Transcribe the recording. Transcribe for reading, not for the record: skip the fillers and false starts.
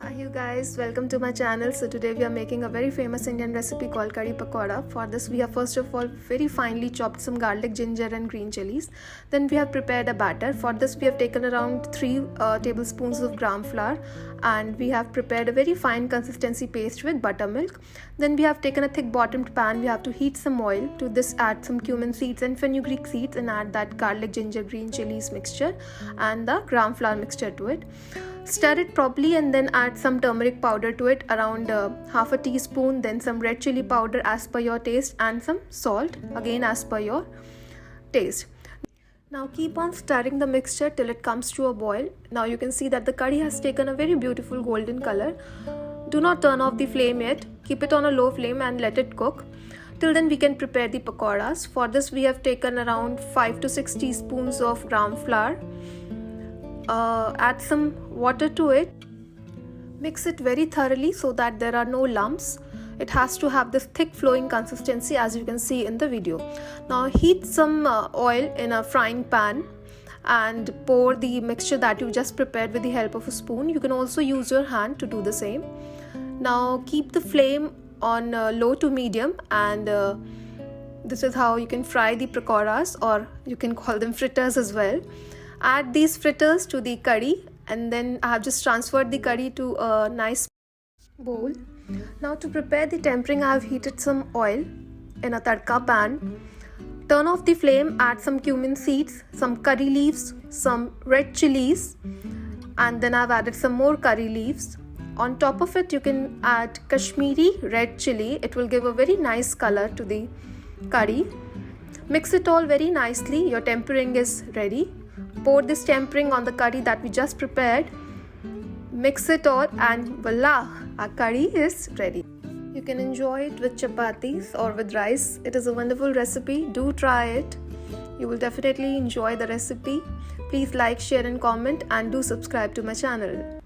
Hi you guys, welcome to my channel. So today we are making a very famous Indian recipe called kadi pakoda. For this we have first of all very finely chopped some garlic, ginger and green chilies. Then we have prepared a batter. For this we have taken around 3 tablespoons of gram flour, and we have prepared a very fine consistency paste with buttermilk. Then we have taken a thick bottomed pan. We have to heat some oil. To this add some cumin seeds and fenugreek seeds, and add that garlic, ginger, green chilies mixture and the gram flour mixture to it. Stir it properly and then add some turmeric powder to it, around half a teaspoon, then some red chili powder as per your taste, and some salt again as per your taste. Now keep on stirring the mixture till it comes to a boil. Now you can see that the curry has taken a very beautiful golden color. Do not turn off the flame yet. Keep it on a low flame and let it cook. Till then we can prepare the pakoras. For this we have taken around 5 to 6 teaspoons of gram flour. Add some water to it. Mix it very thoroughly so that there are no lumps. It has to have this thick flowing consistency as you can see in the video. Now heat some oil in a frying pan and pour the mixture that you just prepared with the help of a spoon. You can also use your hand to do the same. Now keep the flame on low to medium, and this is how you can fry the pakoras, or you can call them fritters as well. Add these fritters to the curry, and then I have just transferred the curry to a nice bowl. Now to prepare the tempering, I have heated some oil in a tadka pan. Turn off the flame, add some cumin seeds, some curry leaves, some red chilies, and then I've added some more curry leaves. On top of it you can add Kashmiri red chili. It will give a very nice color to the curry. Mix it all very nicely. Your tempering is ready. Pour this tempering on the curry that we just prepared. Mix it all and voila, our curry is ready. You can enjoy it with chapatis or with rice. It is a wonderful recipe. Do try it. You will definitely enjoy the recipe. Please like, share and comment, and do subscribe to my channel.